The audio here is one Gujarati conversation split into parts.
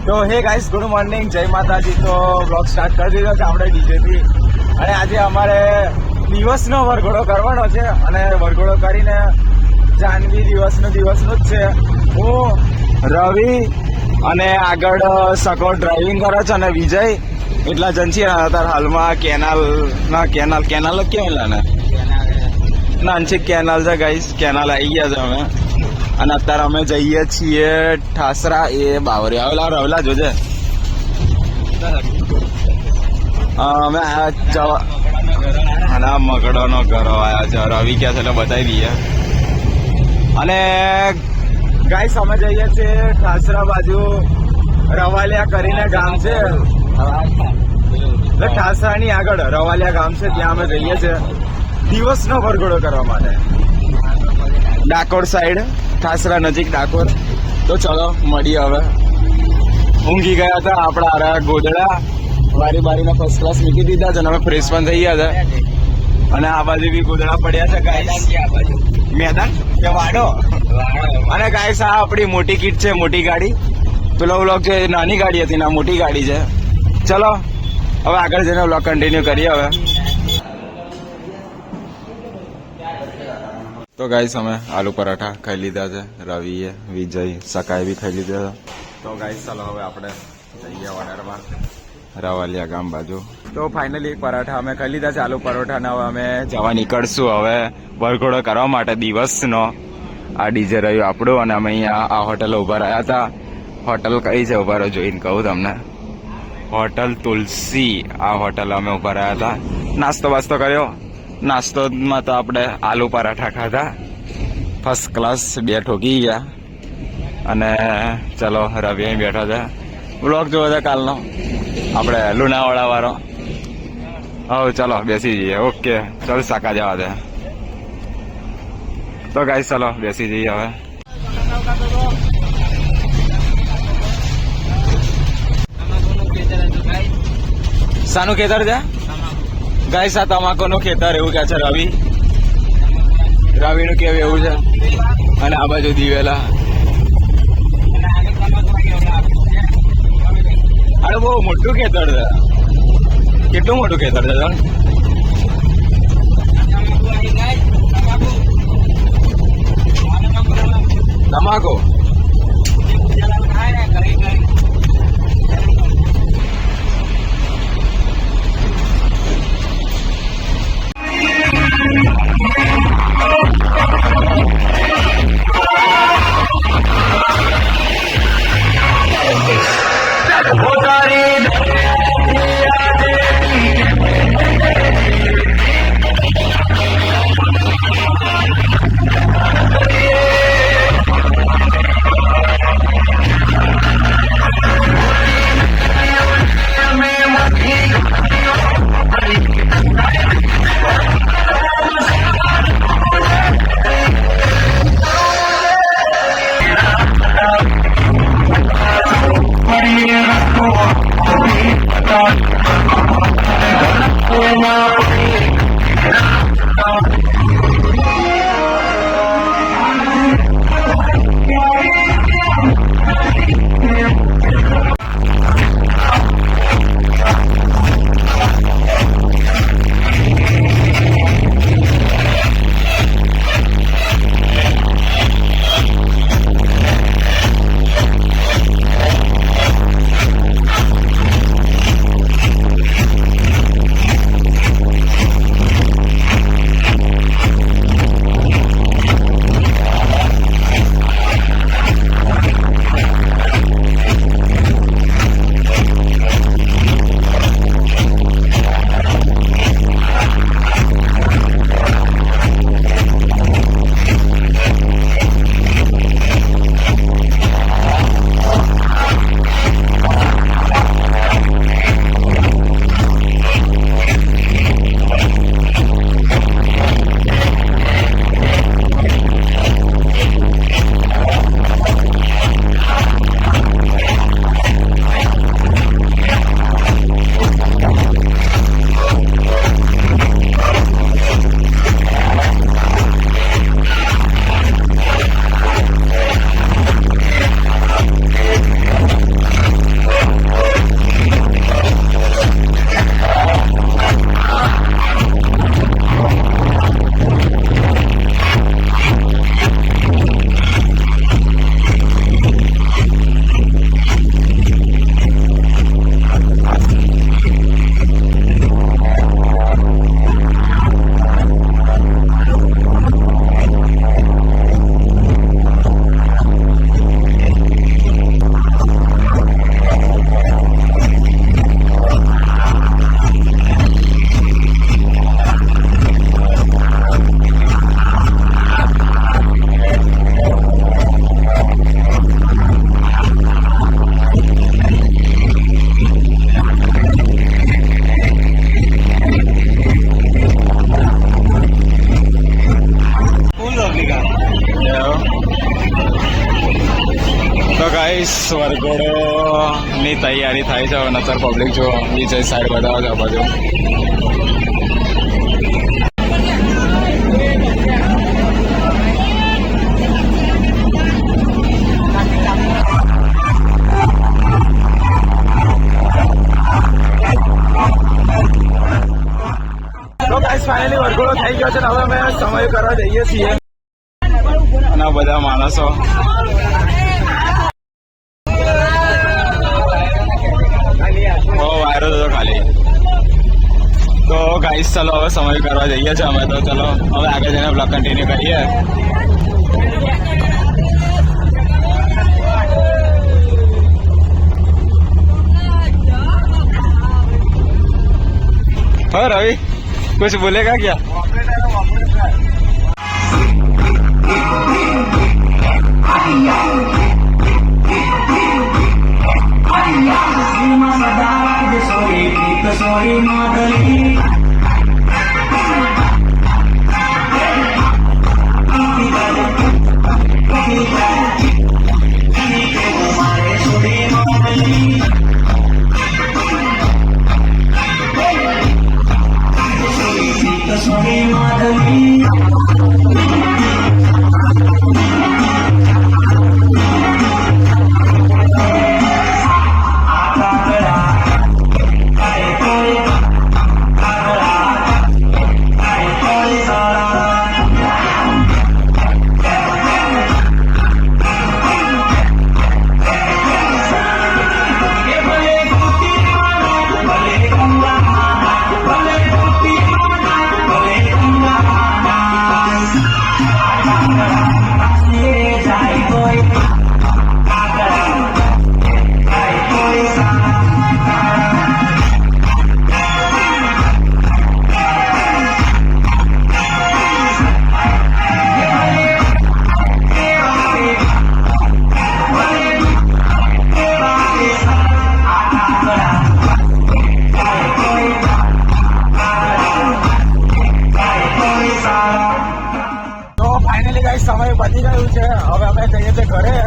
તો હે ગાઈસ, ગુડ મોર્નિંગ, જય માતાજી. તો બ્લોગ સ્ટાર્ટ કરી દીધો છે આપણે ડીજેથી. અને આજે અમારે દિવસનો વરઘોડો કરવાનો છે અને વરઘોડો કરીને જાનવી દિવસનું જ છે. હું, રવિ અને આગળ સકો ડ્રાઇવિંગ કરે છે અને વિજય એટલા જણ છીએ. અત્યારે હાલમાં કેનાલ કેવાય ને નાનછી કેનાલ છે ગાઈસ. કેનાલ આવી ગયા છે અમે અને અત્યારે અમે જઈએ છીએ ઠાસરા. એ બાવરી આવેલા રવેલા જોજે. અમે જવા અને મગડોનો ઘરો આવ્યા છે. રવિ ક્યાં છે એટલે બતાવી દઈએ. અને ગાઈસ અમે જઈએ છીએ ઠાસરા બાજુ. રવાલિયા કરીને ગામ છે, ઠાસરાની આગળ રવાલિયા ગામ છે, ત્યાં અમે જઈએ છીએ દિવસનો વરઘોડો કરવા માટે. ડાકોર સાઈડ, ઠાસરા નજીક ડાકોર. તો ચલો મળીએ. હવે ઊંઘી ગયા હતા આપણા આરા ગોદડા, બારીના ફર્સ્ટ ક્લાસ મૂકી દીધા છે અને હવે ફ્રેશ પણ થઈ ગયા છે. અને આ બાજુ બી ગોદડા પડ્યા છે ગાઈસ. મેદાન કે વાડો. અને ગાઈસ આ આપણી મોટી કીટ છે, મોટી ગાડી. પેલો વ્લોગ છે નાની ગાડી હતી ને મોટી ગાડી છે. ચલો હવે આગળ જઈને વ્લોગ કન્ટિન્યુ કરીએ. હવે તો ગાઈસ અમે આલુ પરાઠા ખાઈ લીધા છે. રવિએ, વિજય, સકાએ બી ખાઈ લીધા છે. તો ગાઈસ ચાલો હવે આપણે જઈએ ઓર્ડરમાં રવાલિયા ગામ બાજુ. તો ફાઇનલી પરાઠા અમે ખાઈ લીધા છે, આલુ પરોઠા. ને હવે અમે જવા નીકળશું હવે વરઘોડો કરવા માટે દિવસનો. આ ડીજે રહ્યું આપણું અને અમે અહીંયા આ હોટલ ઉભા રહ્યા હતા. હોટલ કઈ છે ઉભા રહ્યો જોઈને કહું તમને. હોટલ તુલસી. આ હોટલ અમે ઉભા રહ્યા હતા. નાસ્તો બાસ્તો કર્યો. નાસ્તોમાં તો આપણે આલુ પરાઠા ખાધા ફર્સ્ટ ક્લાસ, 2 ઠોકી ગયા. અને ચલો રવિ અહીં બેઠો છે. વ્લોગ જોવો છે કાલનો આપણે લુણાવાડા વાળો. હવે ચલો બેસી જઈએ. ઓકે ચલ સાકા જવા દે. તો ગાઈસ ચલો બેસી જઈએ હવે. શાનું ખેતર છે ગાઈસ? આ તમાકુનું ખેતર એવું કે છે રવિનું કેવું એવું છે. અને આ બાજુ દિવેલા. અરે બહુ મોટું ખેતર છે. કેટલું મોટું ખેતર છે? તમાકુ ની તૈયારી થાય છે. નતર પબ્લિક જો બીજી સાઈડ બતાવો છે આ બાજુ. તો ગાઈસ ફાઇનલી વરઘોડો થઈ ગયો છે ને હવે અમે સમય કરવા જઈએ છીએ. અને બધા માણસો વાયરો હતો ખાલી. તો ગાઈસ ચલો હવે સમય કરવા જઈએ છીએ અમે. તો ચલો હવે આગળ જઈને બ્લોગ કન્ટિન્યુ કરીએ. हाँ रवि कुछ बोलेगा क्या? સમય પતી ગયું છે. હવે અમે જઈએ છીએ ઘરે.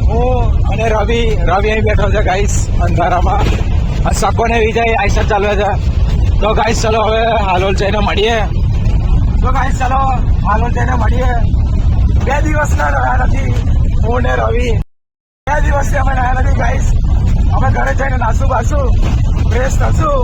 હું અને રવિ અહીં બેઠો છે ગાઈસ અંધારામાં. સકો ને વિજય આઈસર ચાલવે છે. તો ગાઈસ ચલો હવે હાલોલ જઈને મળીએ. તો ગાઈસ ચલો હાલોલ જઈને મળીએ. 2 દિવસના રહ્યા નથી હું ને રવિ. 2 દિવસથી અમે રહ્યા નથી ગાઈસ. અમે ઘરે જઈને નાસું બાસું ફ્રેશ થશું